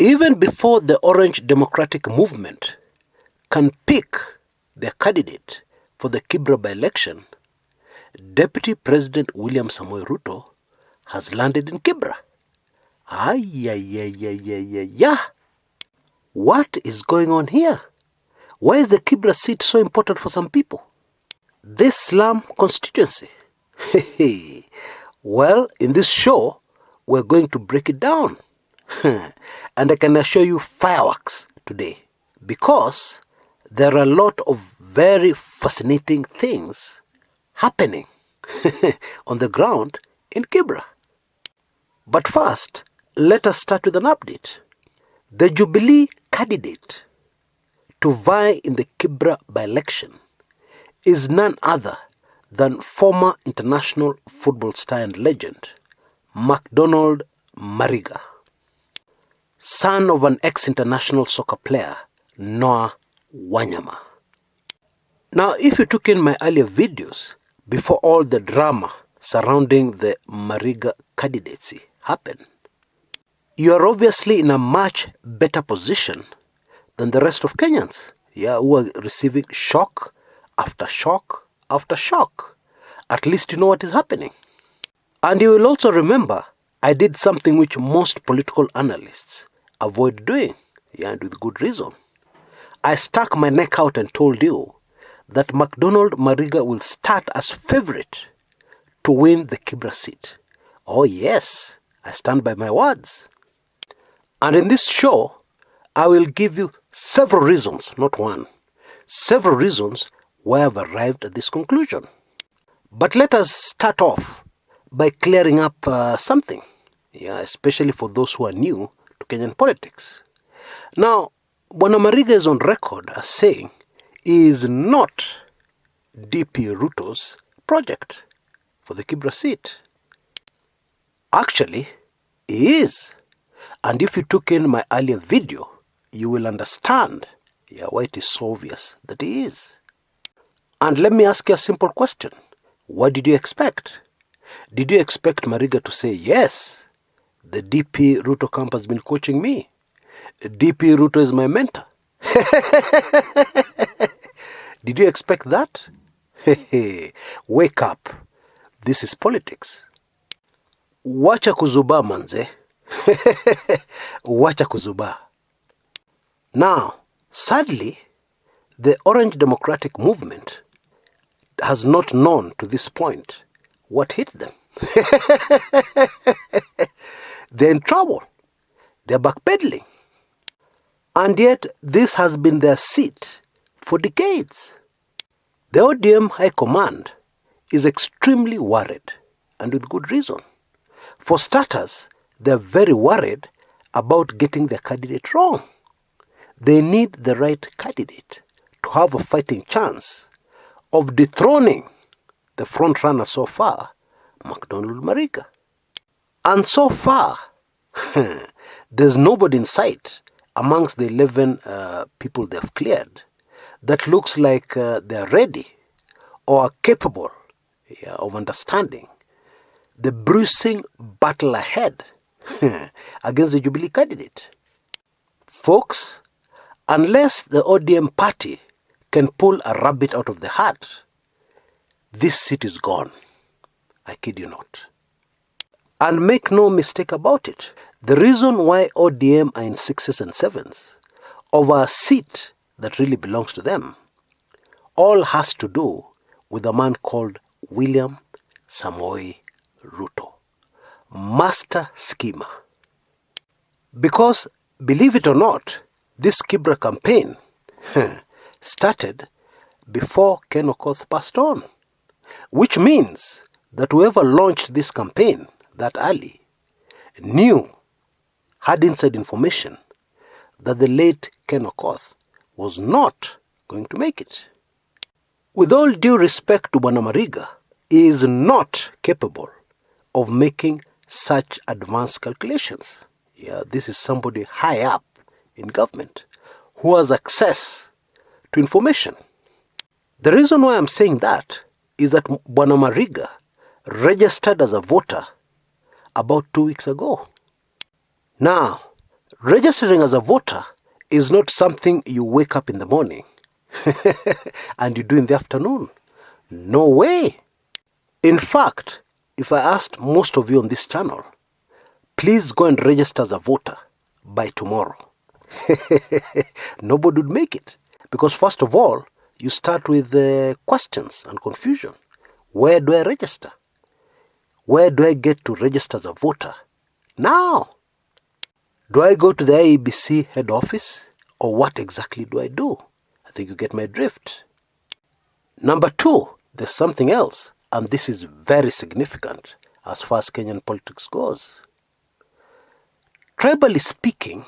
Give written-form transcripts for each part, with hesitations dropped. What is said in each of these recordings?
Even before the Orange Democratic Movement can pick their candidate for the Kibra by-election, Deputy President William Samoei Ruto has landed in Kibra. What is going on here? Why is the Kibra seat so important for some people? This Slum constituency? Well, in this show, we're going to break it down. And I can assure you fireworks today, because there are a lot of very fascinating things happening on the ground in Kibra. But first, let us start with an update. The Jubilee candidate to vie in the Kibra by-election is none other than former international football star and legend, Macdonald Mariga, son of an ex-international soccer player, Noah Wanyama. Now, if you took in my earlier videos, before all the drama surrounding the Mariga candidacy happened, you are obviously in a much better position than the rest of Kenyans, who are receiving shock after shock after shock. At least you know what is happening. And you will also remember I did something which most political analysts avoid doing, and with good reason. I stuck my neck out and told you that Macdonald Mariga will start as favorite to win the Kibra seat. Oh yes, I stand by my words. And in this show, I will give you several reasons, not one, several reasons why I've arrived at this conclusion. But let us start off by clearing up something, especially for those who are new to Kenyan politics. Now, Bwana Mariga is on record as saying he is not DP Ruto's project for the Kibra seat. Actually, he is. And if you took in my earlier video, you will understand why it is so obvious that he is. And let me ask you a simple question. What did you expect? Did you expect Mariga to say, yes, the DP Ruto camp has been coaching me. DP Ruto is my mentor. Did you expect that? Wake up. This is politics. Wacha kuzuba manze. Wacha kuzuba. Now, sadly, the Orange Democratic Movement has not known to this point what hit them. They're in trouble. They're backpedaling. And yet, this has been their seat for decades. The ODM High Command is extremely worried, and with good reason. For starters, they're very worried about getting their candidate wrong. They need the right candidate to have a fighting chance of dethroning the front runner so far, Macdonald Mariga. And so far, there's nobody in sight amongst the 11 people they've cleared that looks like they're ready or are capable of understanding the bruising battle ahead against the Jubilee candidate. Folks, unless the ODM party can pull a rabbit out of the hat, this seat is gone. I kid you not. And make no mistake about it, the reason why ODM are in 6s and 7s over a seat that really belongs to them all has to do with a man called William Samoei Ruto, master schemer. Because, believe it or not, this Kibra campaign started before Ken Okoth passed on, which means that whoever launched this campaign that early had inside information that the late Ken Okoth was not going to make it. With all due respect to Bwana Mariga, he is not capable of making such advanced calculations. This is somebody high up in government who has access to information. The reason why I'm saying that is that Bwana Mariga registered as a voter about 2 weeks ago. Now, Registering as a voter is not something you wake up in the morning and you do in the afternoon. No way. In fact, if I asked most of you on this channel, please go and register as a voter by tomorrow, nobody would make it. Because first of all, you start with questions and confusion. Where do I register? Where do I get to register as a voter? Now, do I go to the IEBC head office? Or what exactly do I do? I think you get my drift. Number two, there's something else, and this is very significant as far as Kenyan politics goes. Tribally speaking,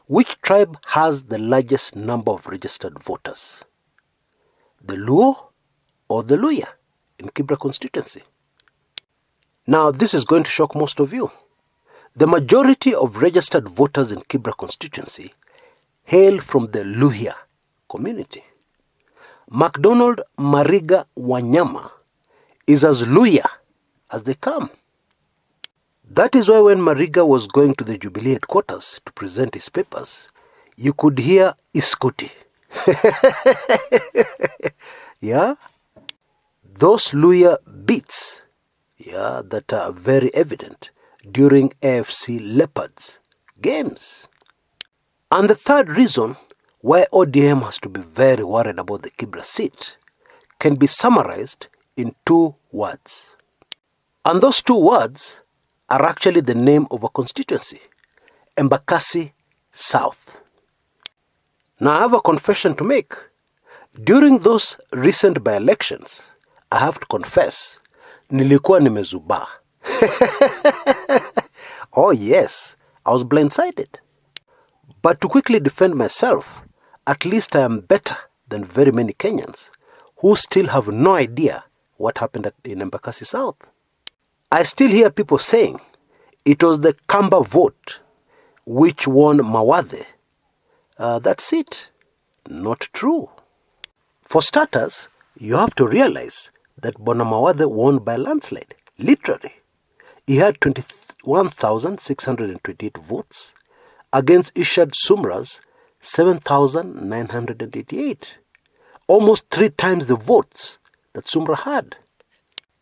which tribe has the largest number of registered voters? The Luo or the Luya in Kibra constituency? Now, this is going to shock most of you. The majority of registered voters in Kibra constituency hail from the Luhya community. Macdonald Mariga Wanyama is as Luhya as they come. That is why when Mariga was going to the Jubilee headquarters to present his papers, you could hear Iskuti. Yeah? Those Luhya beats, yeah, that are very evident during AFC Leopards games. And the third reason why ODM has to be very worried about the Kibra seat can be summarized in 2 words. And those 2 words are actually the name of a constituency, Embakasi South. Now I have a confession to make. During those recent by-elections, I have to confess, nilikuwa nimezubaa. Oh yes, I was blindsided. But to quickly defend myself, at least I am better than very many Kenyans who still have no idea what happened in Embakasi South. I still hear people saying it was the Kamba vote which won Mawadhe. That's it. Not true. For starters, you have to realize that Bona Mawadhe won by a landslide. Literally. He had 21,628 votes against Ishad Sumra's 7,988. Almost 3 times the votes that Sumra had.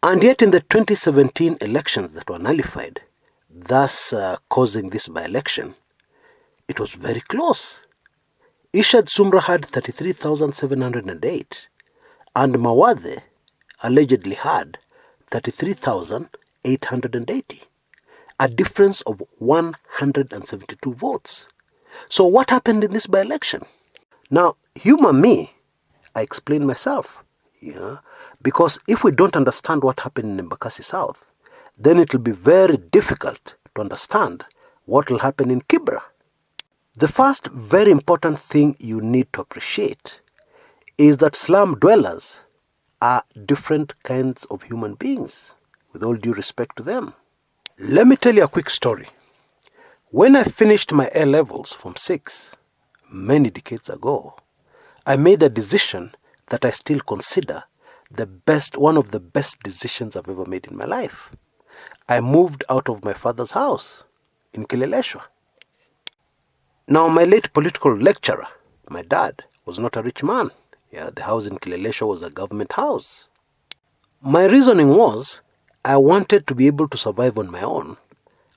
And yet in the 2017 elections that were nullified, thus causing this by-election, it was very close. Ishad Sumra had 33,708 and Mawadhe allegedly had 33,880. A difference of 172 votes. So what happened in this by-election? Now, humor me, I explain myself. Yeah? Because if we don't understand what happened in Embakasi South, then it will be very difficult to understand what will happen in Kibra. The first very important thing you need to appreciate is that slum dwellers are different kinds of human beings, with all due respect to them. Let me tell you a quick story. When I finished my A-levels from 6, many decades ago, I made a decision that I still consider one of the best decisions I've ever made in my life. I moved out of my father's house in Kileleshwa. Now, my late political lecturer, my dad, was not a rich man. Yeah, the house in Kileleshwa was a government house. My reasoning was, I wanted to be able to survive on my own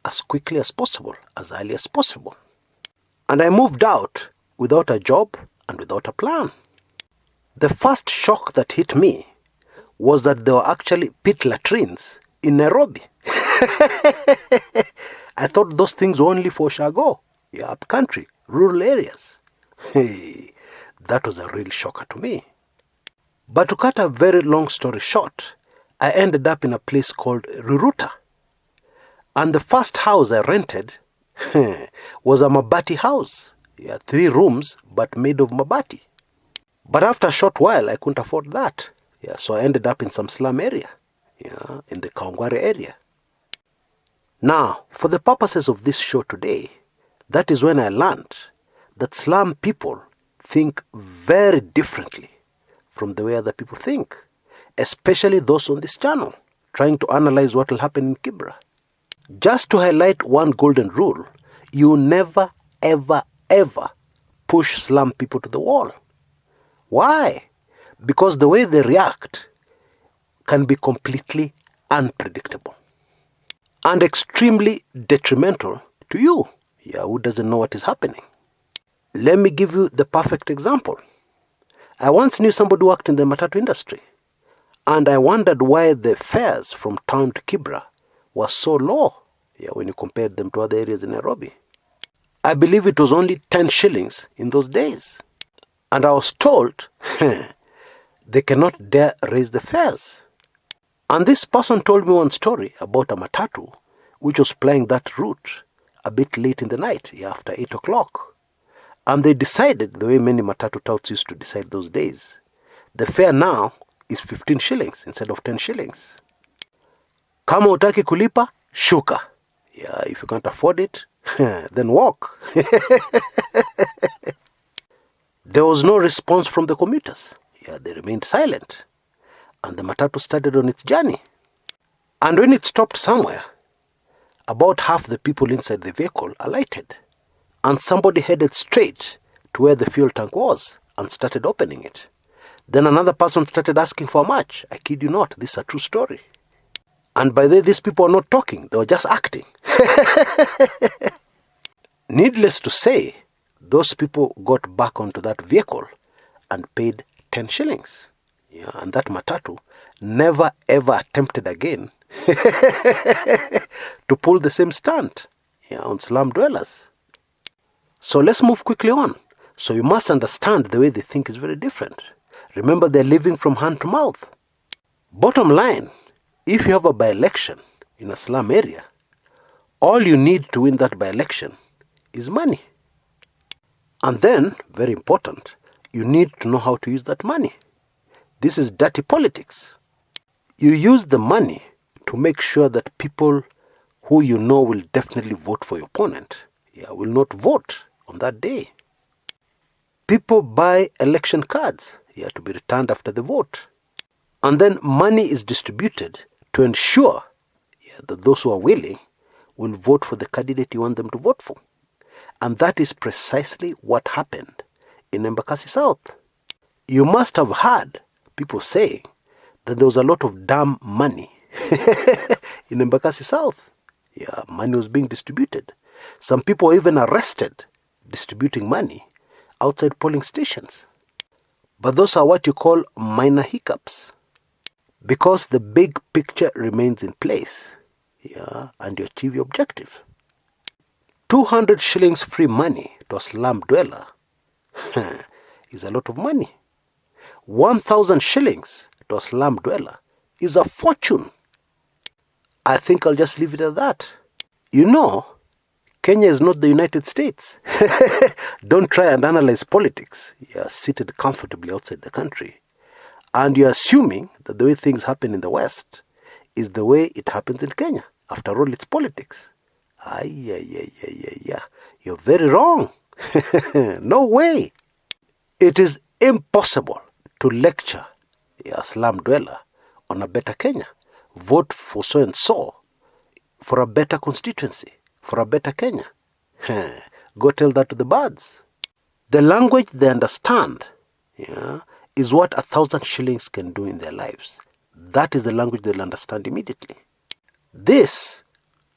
as quickly as possible, as early as possible. And I moved out without a job and without a plan. The first shock that hit me was that there were actually pit latrines in Nairobi. I thought those things were only for Shago, up country, rural areas. Hey, that was a real shocker to me. But to cut a very long story short, I ended up in a place called Ruruta. And the first house I rented was a Mabati house. 3 rooms, but made of Mabati. But after a short while, I couldn't afford that. So I ended up in some slum area, in the Kaungware area. Now, for the purposes of this show today, that is when I learned that slum people think very differently from the way other people think, especially those on this channel, trying to analyze what will happen in Kibra. Just to highlight one golden rule, You never, ever, ever push slum people to the wall. Why? Because the way they react can be completely unpredictable and extremely detrimental to you, who doesn't know what is happening. Let me give you the perfect example. I once knew somebody who worked in the matatu industry, and I wondered why the fares from town to Kibra were so low when you compared them to other areas in Nairobi. I believe it was only 10 shillings in those days. And I was told they cannot dare raise the fares. And this person told me one story about a matatu which was plying that route a bit late in the night, after 8 o'clock. And they decided, the way many matatu touts used to decide those days, the fare now is 15 shillings instead of 10 shillings. Kama utaki kulipa, shuka. If you can't afford it, then walk. There was no response from the commuters. They remained silent. And the matatu started on its journey. And when it stopped somewhere, about half the people inside the vehicle alighted. And somebody headed straight to where the fuel tank was and started opening it. Then another person started asking for a match. I kid you not, this is a true story. And by the way, these people were not talking, they were just acting. Needless to say, those people got back onto that vehicle and paid 10 shillings. And that matatu never ever attempted again to pull the same stunt on slum dwellers. So let's move quickly on. So you must understand the way they think is very different. Remember, they're living from hand to mouth. Bottom line, if you have a by-election in a slum area, all you need to win that by-election is money. And then, very important, you need to know how to use that money. This is dirty politics. You use the money to make sure that people who you know will definitely vote for your opponent will not vote on that day. People buy election cards to be returned after the vote. And then money is distributed to ensure that those who are willing will vote for the candidate you want them to vote for. And that is precisely what happened in Embakasi South. You must have heard people saying that there was a lot of damn money in Embakasi South. Money was being distributed. Some people were even arrested distributing money outside polling stations. But those are what you call minor hiccups, because the big picture remains in place, and you achieve your objective. 200 shillings free money to a slum dweller is a lot of money. 1,000 shillings to a slum dweller is a fortune. I think I'll just leave it at that. Kenya is not the United States. Don't try and analyze politics. You're seated comfortably outside the country. And you're assuming that the way things happen in the West is the way it happens in Kenya. After all, it's politics. You're very wrong. No way. It is impossible to lecture a slum dweller on a better Kenya. Vote for so and so for a better constituency, for a better Kenya. Go tell that to the birds. The language they understand is what 1,000 shillings can do in their lives. That is the language they'll understand immediately. This,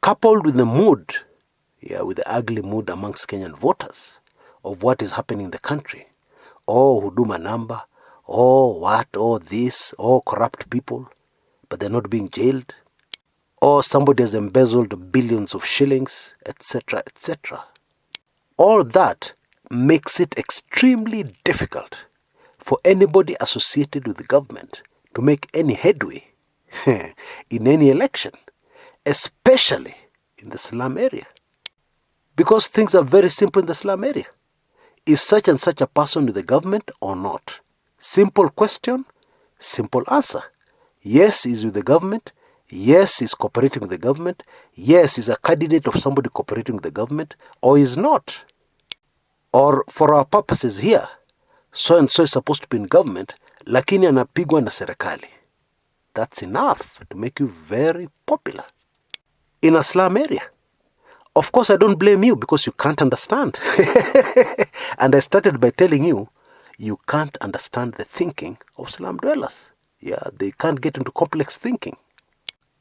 coupled with the mood, with the ugly mood amongst Kenyan voters of what is happening in the country. Huduma number, this, corrupt people, but they're not being jailed. Somebody has embezzled billions of shillings, etc., etc. All that makes it extremely difficult for anybody associated with the government to make any headway in any election, especially in the slum area. Because things are very simple in the slum area. Is such and such a person with the government or not? Simple question, simple answer. Yes, he's with the government. Yes, he's cooperating with the government. Yes, he's a candidate of somebody cooperating with the government, or he's not. Or for our purposes here, so and so is supposed to be in government, lakini anapigwa na serikali. That's enough to make you very popular in a slum area. Of course, I don't blame you because you can't understand. And I started by telling you, you can't understand the thinking of slum dwellers. Yeah, they can't get into complex thinking.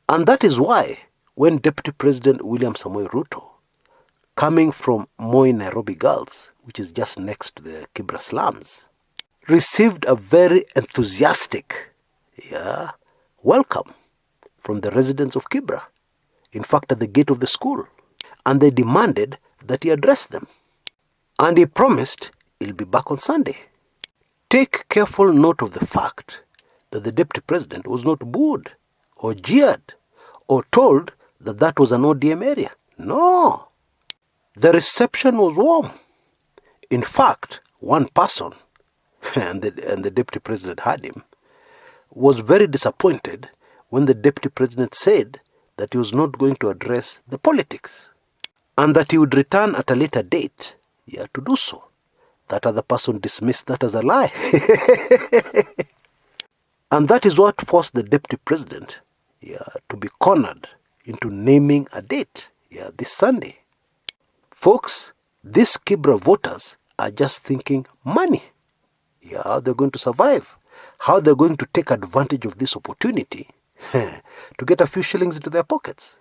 And that is why when Deputy President William Samoei Ruto, coming from Moi Nairobi Girls, which is just next to the Kibra slums, received a very enthusiastic welcome from the residents of Kibra, in fact at the gate of the school, and they demanded that he address them. And he promised he'll be back on Sunday. Take careful note of the fact that the Deputy President was not booed or jeered or told that that was an ODM area. No. The reception was warm. In fact, one person, and the Deputy President had him, was very disappointed when the Deputy President said that he was not going to address the politics and that he would return at a later date to do so. That other person dismissed that as a lie. And that is what forced the Deputy President to be cornered into naming a date this Sunday. Folks, these Kibra voters are just thinking money. How they're going to survive. How they're going to take advantage of this opportunity to get a few shillings into their pockets.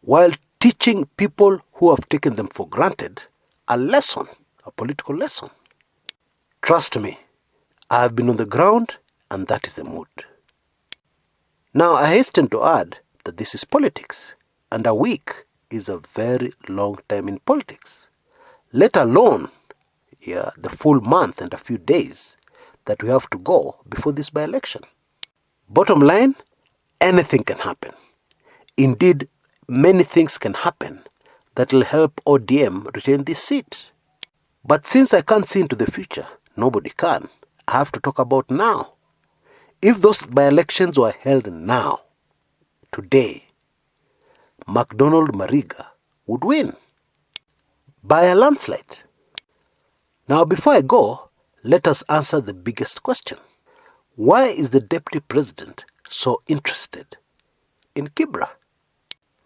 While teaching people who have taken them for granted a lesson, a political lesson. Trust me, I have been on the ground and that is the mood. Now I hasten to add that this is politics and a week is a very long time in politics. Let alone the full month and a few days that we have to go before this by-election. Bottom line, anything can happen. Indeed, many things can happen that will help ODM retain this seat. But since I can't see into the future, nobody can, I have to talk about now. If those by-elections were held now, today, Macdonald Mariga would win by a landslide. Now before I go, let us answer the biggest question. Why is the Deputy President so interested in Kibra?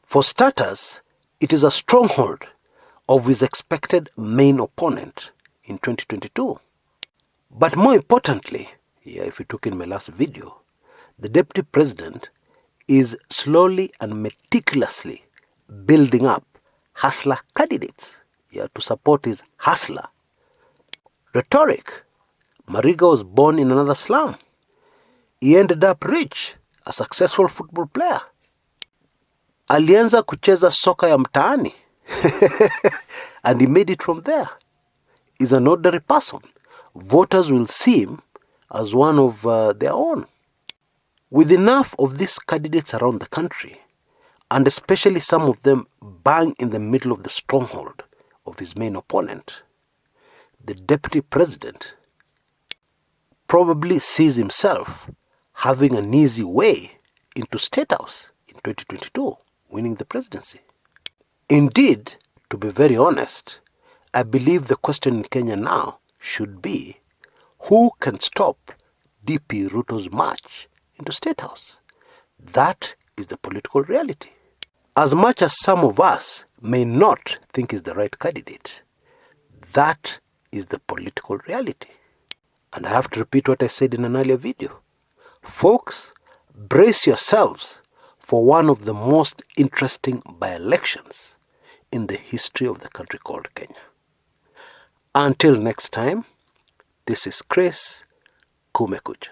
For starters, it is a stronghold of his expected main opponent in 2022. But more importantly, if you took in my last video, the Deputy President is slowly and meticulously building up hustler candidates to support his hustler rhetoric. Mariga was born in another slum. He ended up rich, a successful football player. Alianza kucheza soka ya mtaani and he made it from there. He's an ordinary person. Voters will see him as one of their own. With enough of these candidates around the country, and especially some of them bang in the middle of the stronghold of his main opponent, the Deputy President probably sees himself having an easy way into State House in 2022, winning the presidency. Indeed, to be very honest, I believe the question in Kenya now should be, who can stop DP Ruto's march into State House? That is the political reality. As much as some of us may not think is the right candidate, that is the political reality. And I have to repeat what I said in an earlier video. Folks, brace yourselves for one of the most interesting by-elections in the history of the country called Kenya. Until next time, this is Chris Kumekucha.